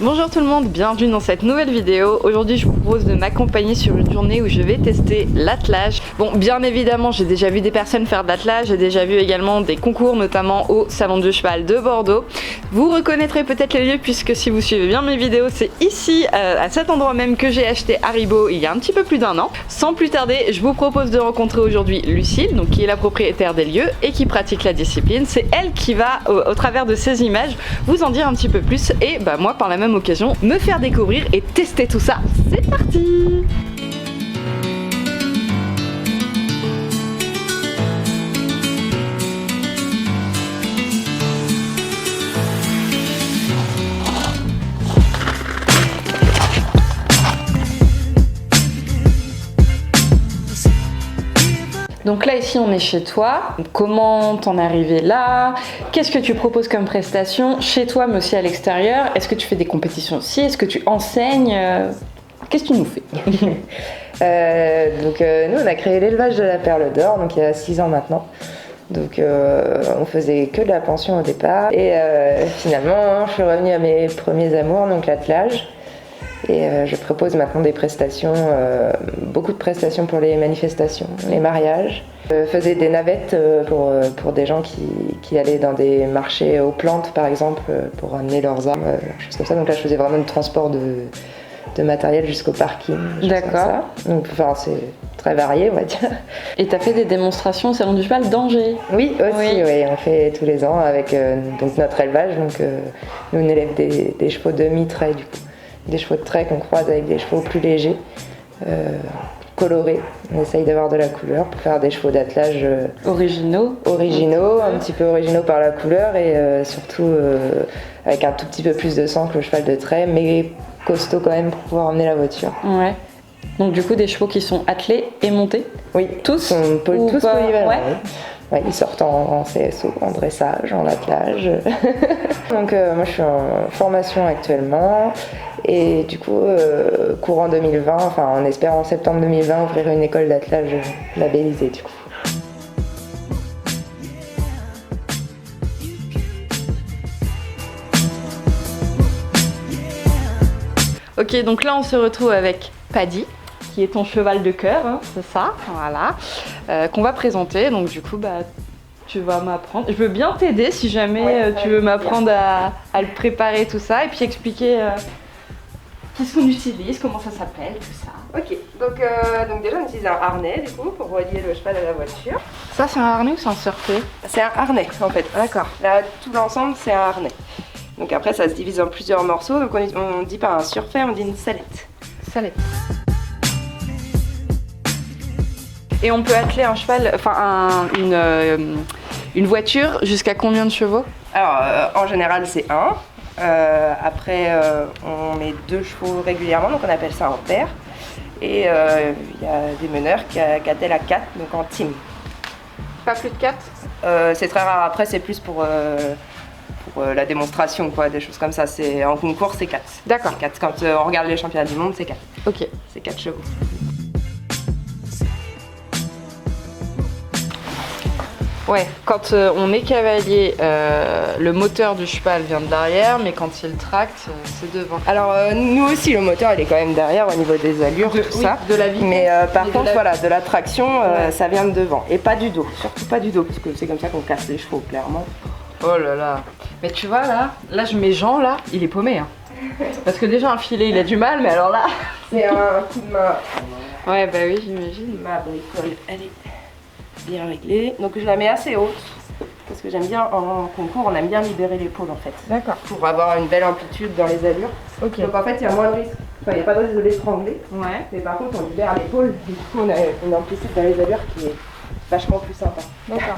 Bonjour tout le monde, bienvenue dans cette nouvelle vidéo. Aujourd'hui je vous propose de m'accompagner sur une journée où je vais tester l'attelage. Bon, bien évidemment j'ai déjà vu des personnes faire de l'attelage, j'ai déjà vu également des concours, notamment au Salon du Cheval de Bordeaux. Vous reconnaîtrez peut-être les lieux puisque si vous suivez bien mes vidéos, c'est ici, à cet endroit même que j'ai acheté Haribo il y a un petit peu plus d'1 an. Sans plus tarder, je vous propose de rencontrer aujourd'hui Lucille, donc qui est la propriétaire des lieux et qui pratique la discipline. C'est elle qui va, au travers de ces images, vous en dire un petit peu plus et bah moi par la même occasion me faire découvrir et tester tout ça. C'est parti! Donc là ici on est chez toi, comment t'en es arrivé là? Qu'est-ce que tu proposes comme prestation chez toi mais aussi à l'extérieur? Est-ce que tu fais des compétitions aussi? Est-ce que tu enseignes? Qu'est-ce que tu nous fais? Nous on a créé l'élevage de la perle d'or donc il y a 6 ans maintenant. Donc on faisait que de la pension au départ et finalement je suis revenue à mes premiers amours, donc l'attelage. Et je propose maintenant des prestations, beaucoup de prestations pour les manifestations, les mariages. Je faisais des navettes pour des gens qui allaient dans des marchés aux plantes par exemple, pour amener leurs armes, choses comme ça. Donc là je faisais vraiment du transport de matériel jusqu'au parking. D'accord. Donc enfin, c'est très varié on va dire. Et tu as fait des démonstrations au Salon du Cheval d'Angers? Oui, aussi, oui. On fait tous les ans avec donc notre élevage. Donc, nous on élève des chevaux demi-trait du coup. Des chevaux de trait qu'on croise avec des chevaux plus légers, colorés. On essaye d'avoir de la couleur pour faire des chevaux d'attelage Originaux, un petit peu originaux par la couleur et surtout avec un tout petit peu plus de sang que le cheval de trait, mais costaud quand même pour pouvoir emmener la voiture. Ouais. Donc du coup des chevaux qui sont attelés et montés? Oui, tous tous polyvalents. Ouais. Oui. Ouais, ils sortent en CSO, en dressage, en attelage. Donc moi je suis en formation actuellement et du coup courant 2020, enfin on espère en septembre 2020 ouvrir une école d'attelage labellisée du coup. Ok, donc là on se retrouve avec Paddy, qui est ton cheval de cœur, hein, c'est ça, voilà, qu'on va présenter. Donc du coup, bah, tu vas m'apprendre. Je veux bien t'aider si jamais tu veux m'apprendre à le préparer, tout ça, et puis expliquer qu'est-ce qu'on utilise, comment ça s'appelle, tout ça. Ok, donc déjà on utilise un harnais du coup pour relier le cheval à la voiture. Ça c'est un harnais ou c'est un surfait? C'est un harnais en fait. D'accord. Là, tout l'ensemble c'est un harnais. Donc après ça se divise en plusieurs morceaux, donc on dit pas un surfait, on dit une sellette. Sellette. Et on peut atteler un cheval, enfin une voiture jusqu'à combien de chevaux? Alors en général c'est 1. Après on met 2 chevaux régulièrement, donc on appelle ça un pair. Et il y a des meneurs qui attellent à 4, donc en team. Pas plus de 4? C'est très rare, après c'est plus pour la démonstration, quoi, des choses comme ça. En concours c'est 4. D'accord. 4. Quand on regarde les championnats du monde c'est 4. Ok. C'est 4 chevaux. Ouais, quand on est cavalier, le moteur du cheval vient de derrière, mais quand il tracte, c'est devant. Alors nous aussi le moteur il est quand même derrière au niveau des allures, tout ça. De la vitesse. Mais par contre voilà, de la traction ça vient de devant. Et pas du dos, surtout pas du dos, parce que c'est comme ça qu'on casse les chevaux clairement. Oh là là. Mais tu vois là je mets Jean là, il est paumé. Hein. Parce que déjà un filet il a du mal, mais alors là... C'est un coup de main. Ouais bah oui j'imagine. Ma bricole, elle est bien réglée. Donc je la mets assez haute. Parce que j'aime bien, en concours, on aime bien libérer l'épaule en fait. D'accord. Pour avoir une belle amplitude dans les allures. Ok. Donc en fait il y a moins de risque. Enfin il n'y a pas de risque de l'étrangler. Ouais. Mais par contre on libère l'épaule. Du coup on a une amplitude dans les allures qui est vachement plus sympa. D'accord.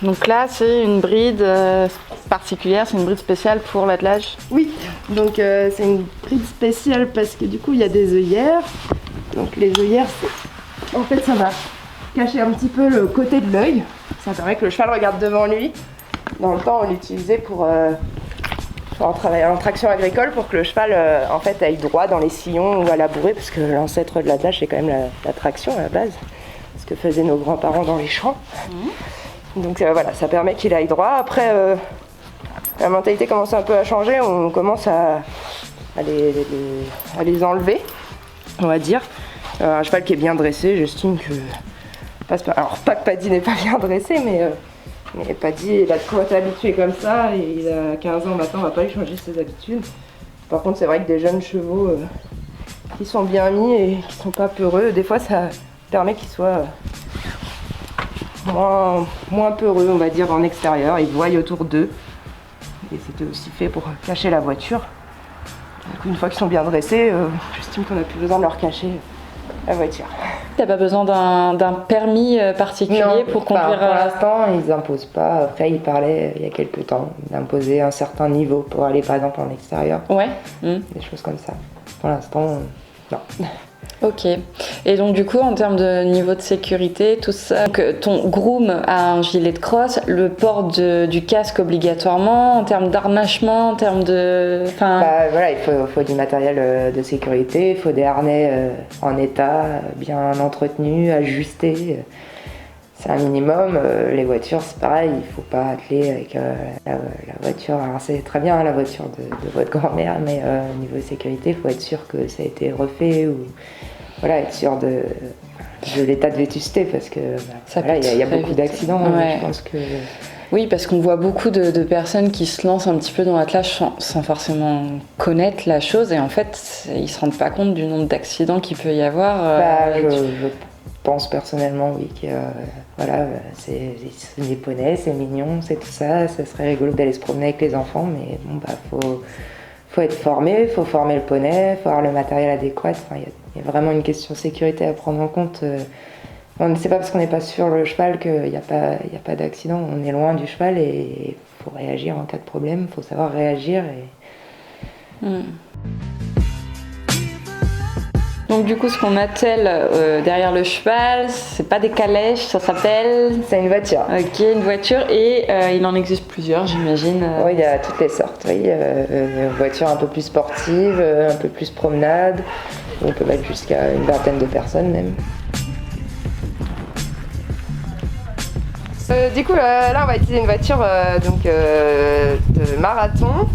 Donc là c'est une bride particulière, c'est une bride spéciale pour l'attelage? Oui, donc c'est une bride spéciale parce que du coup il y a des œillères. Donc les œillères, en fait ça va cacher un petit peu le côté de l'œil. Ça permet que le cheval regarde devant lui. Dans le temps on l'utilisait pour travailler en traction agricole pour que le cheval en fait aille droit dans les sillons ou à la bourrée, parce que l'ancêtre de l'attelage c'est quand même la traction à la base. Ce que faisaient nos grands-parents dans les champs. Donc voilà, ça permet qu'il aille droit. Après, la mentalité commence un peu à changer. On commence à à les enlever, on va dire. Un cheval qui est bien dressé, j'estime que... Alors pas que Paddy n'est pas bien dressé, mais Paddy il a trop été habitué comme ça, et il a 15 ans maintenant, on va pas lui changer ses habitudes. Par contre c'est vrai que des jeunes chevaux qui sont bien mis et qui sont pas peureux, des fois ça permet qu'ils soient moins peureux, on va dire, en extérieur. Ils voient autour d'eux, et c'était aussi fait pour cacher la voiture. Du coup, une fois qu'ils sont bien dressés, j'estime qu'on n'a plus besoin de leur cacher la voiture. T'as pas besoin d'un permis particulier pour conduire? Pour l'instant, ils n'imposent pas. Après, ils parlaient il y a quelques temps d'imposer un certain niveau pour aller par exemple en extérieur. Ouais. Des choses comme ça. Pour l'instant, non. Ok. Et donc du coup, en termes de niveau de sécurité, tout ça, donc, ton groom a un gilet de crosse, le port du casque obligatoirement, en termes d'harnachement, en termes de... Voilà, il faut du matériel de sécurité, il faut des harnais en état, bien entretenus, ajustés. C'est un minimum. Les voitures, c'est pareil, il ne faut pas atteler avec la voiture. Alors c'est très bien la voiture de votre grand-mère, mais au niveau de sécurité, il faut être sûr que ça a été refait, ou voilà, être sûr de l'état de vétusté, parce que il y a beaucoup d'accidents. Ouais. Je pense que... Oui, parce qu'on voit beaucoup de personnes qui se lancent un petit peu dans l'attelage sans forcément connaître la chose, et en fait, ils se rendent pas compte du nombre d'accidents qu'il peut y avoir. Je pense personnellement, oui, que c'est des poneys, c'est mignon, c'est tout ça. Ça serait rigolo d'aller se promener avec les enfants, mais bon, faut être formé, faut former le poney, faut avoir le matériel adéquat. Enfin, il y a vraiment une question de sécurité à prendre en compte. C'est pas parce qu'on n'est pas sur le cheval qu'il n'y a pas d'accident. On est loin du cheval et il faut réagir en cas de problème, il faut savoir réagir. Donc du coup, ce qu'on attelle derrière le cheval, c'est pas des calèches, ça s'appelle... C'est une voiture. Ok, une voiture, et il en existe plusieurs, j'imagine. Oui, il y a toutes les sortes. Oui, une voiture un peu plus sportive, un peu plus promenade. On peut mettre jusqu'à une vingtaine de personnes même. Du coup, là, on va utiliser une voiture de marathon,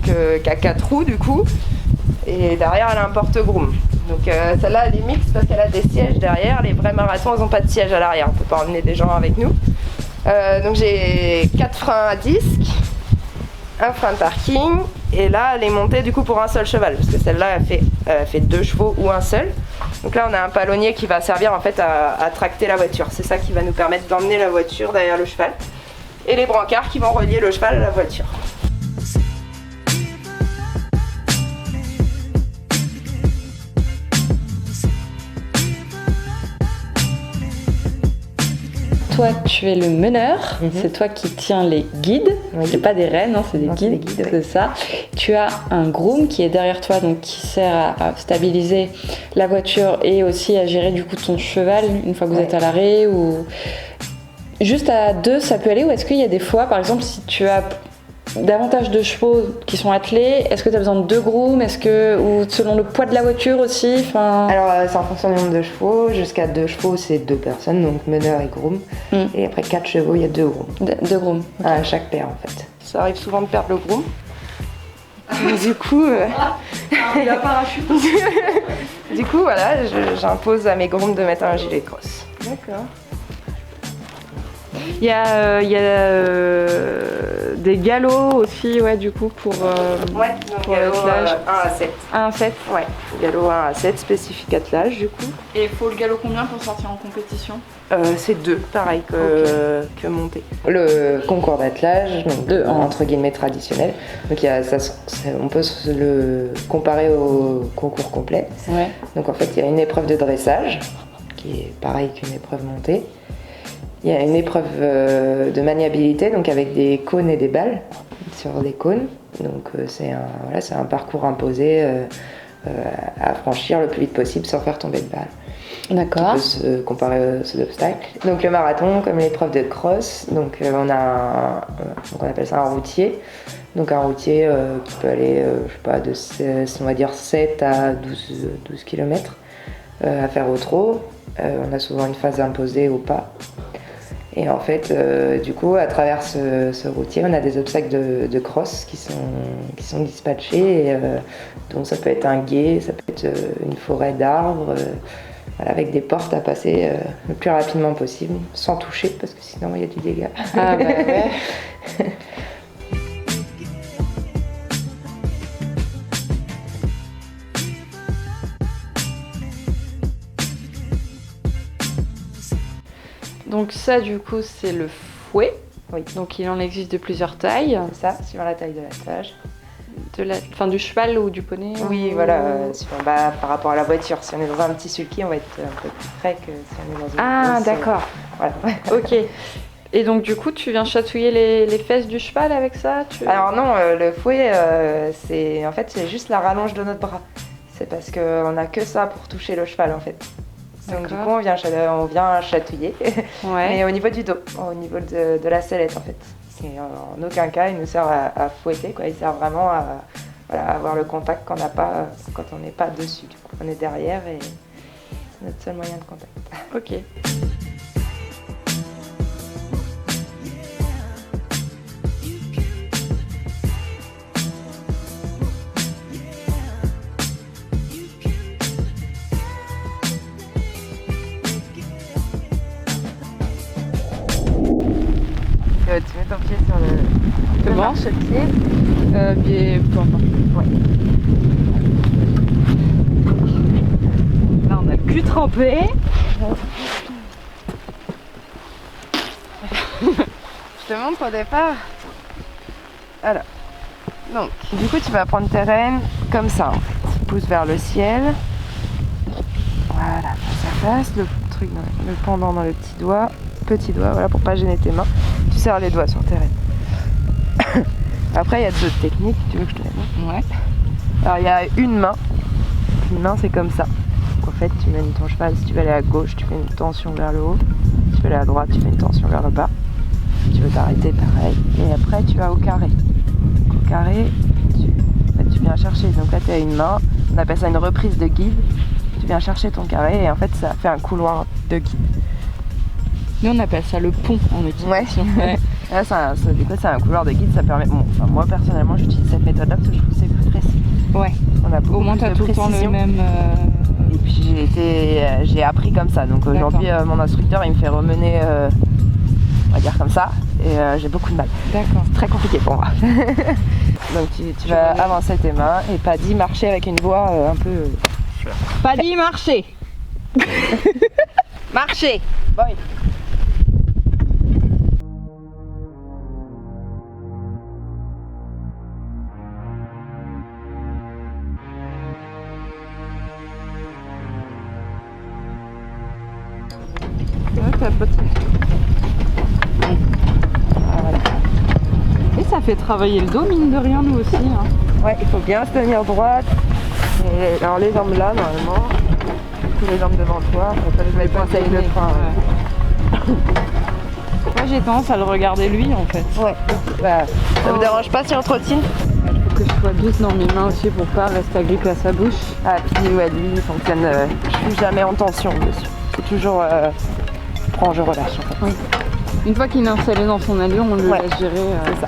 qui a 4 roues du coup, et derrière elle a un porte-groom. Donc celle-là, elle est mixte parce qu'elle a des sièges derrière. Les vrais marathons, ils n'ont pas de siège à l'arrière, on peut pas emmener des gens avec nous. Donc j'ai 4 freins à disque, un frein de parking, et là elle est montée du coup pour un seul cheval, parce que celle-là elle fait 2 chevaux ou un seul. Donc là on a un palonnier qui va servir en fait à tracter la voiture. C'est ça qui va nous permettre d'emmener la voiture derrière le cheval, et les brancards qui vont relier le cheval à la voiture. Toi, tu es le meneur, c'est toi qui tiens les guides, c'est pas des rênes, c'est des guides, c'est ça. Tu as un groom qui est derrière toi, donc qui sert à stabiliser la voiture et aussi à gérer du coup ton cheval une fois que vous êtes à l'arrêt, ou juste à 2 ça peut aller, ou est-ce qu'il y a des fois, par exemple, si tu as davantage de chevaux qui sont attelés, est-ce que tu as besoin de 2 grooms, ou selon le poids de la voiture aussi, Alors c'est en fonction du nombre de chevaux, jusqu'à 2 chevaux c'est 2 personnes, donc meneur et groom, et après 4 chevaux il y a 2 grooms. 2 grooms, okay. À chaque paire en fait. Ça arrive souvent de perdre le groom. Du coup, il a parachute. Du coup voilà, j'impose à mes grooms de mettre un gilet de crosse. D'accord. Il y a des galops aussi, du coup, pour l'attelage. 1 à 7. 1 à 7. Ouais, galop 1 à 7, spécifique attelage du coup. Et il faut le galop combien pour sortir en compétition? C'est 2, pareil que monter. Le concours d'attelage, donc entre guillemets traditionnel, donc on peut le comparer au concours complet. Ouais. Donc en fait, il y a une épreuve de dressage, qui est pareil qu'une épreuve montée. Il y a une épreuve de maniabilité, donc avec des cônes et des balles sur des cônes. Donc c'est un parcours imposé à franchir le plus vite possible sans faire tomber de balles. D'accord. On peut se comparer aux d'obstacles. Donc le marathon, comme l'épreuve de cross, donc on appelle ça un routier. Donc un routier qui peut aller, on va dire 7 à 12 km à faire au trot. On a souvent une phase imposée au pas. Et en fait, du coup, à travers ce routier, on a des obstacles de cross qui sont dispatchés. Et, donc ça peut être un gué, ça peut être une forêt d'arbres, voilà, avec des portes à passer le plus rapidement possible, sans toucher, parce que sinon il y a du dégât. Ah bah ouais. Donc ça, du coup, c'est le fouet. Oui. Donc il en existe de plusieurs tailles. C'est ça, suivant la taille de l'attelage. Enfin, du cheval ou du poney? Oui, voilà, par rapport à la voiture. Si on est dans un petit sulky, on va être un peu plus frais que si on est dans une Ah, grosse, d'accord. Voilà. Ok. Et donc du coup, tu viens chatouiller les fesses du cheval avec ça? Alors non, le fouet, c'est juste la rallonge de notre bras. C'est parce qu'on n'a que ça pour toucher le cheval en fait. Donc du coup, on vient chatouiller, Ouais. mais au niveau du dos, au niveau de la sellette en fait. Et en aucun cas, il nous sert à fouetter, quoi. Il sert vraiment à avoir le contact qu'on n'a pas quand on n'est pas dessus. Du coup, on est derrière et c'est notre seul moyen de contact. Ok. Tu mets ton pied sur le marchepied. Peu importe. Ouais. Là, on a le cul trempé. Je te montre au départ. Alors, donc, du coup, tu vas prendre tes rênes comme ça, en fait. Tu pousses vers le ciel. Voilà, face à face, le pendant dans le petit doigt, voilà, pour pas gêner tes mains. Tu serres les doigts sur tes rênes. Après, il y a d'autres techniques, tu veux que je te les montre? Ouais. Alors, il y a une main. Une main, c'est comme ça. Donc, en fait, tu mènes ton cheval, si tu veux aller à gauche, tu fais une tension vers le haut. Si tu veux aller à droite, tu fais une tension vers le bas. Si tu veux t'arrêter, pareil. Et après, tu vas au carré. Au carré, tu viens chercher. Donc là, tu as une main. On appelle ça une reprise de guide. Tu viens chercher ton carré et en fait, ça fait un couloir de guide. Nous, on appelle ça le pont en équitation. Ouais. Là, du coup, c'est un couloir de guide. Ça permet. Bon, enfin, moi, personnellement, j'utilise cette méthode-là parce que je trouve que c'est plus précis. Ouais. On a beaucoup Au moins, plus t'as de tout le temps le précision. même. Et puis j'ai appris comme ça. Donc aujourd'hui, mon instructeur, il me fait remener, on va dire comme ça, et j'ai beaucoup de mal. D'accord. C'est très compliqué pour moi. Donc tu vas avancer tes mains et pas dit marcher avec une voix un peu. Pas dit marcher. Marcher. Boy. Ouais, tapote. Voilà. Et ça fait travailler le dos, mine de rien, nous aussi. Hein. Ouais, il faut bien se tenir droite. Et alors les jambes là, normalement. Les jambes devant toi. Faut pas les pointer avec le frein. Moi, j'ai tendance à le regarder lui, en fait. Ouais. Bah, ça vous dérange pas si on trottine? Il faut que je sois douce dans mes mains aussi pour pas rester agrippée à sa bouche. Ah, puis ouais, lui, il fonctionne. Je suis jamais en tension dessus. C'est toujours. Prends, je relâche en fait. Oui. Une fois qu'il est installé dans son allure, on le laisse gérer. C'est ça.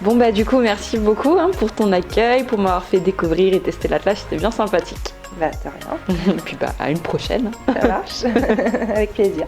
Bon bah du coup merci beaucoup pour ton accueil, pour m'avoir fait découvrir et tester l'attelage, c'était bien sympathique. Bah de rien. Et puis bah à une prochaine. Ça marche. Avec plaisir.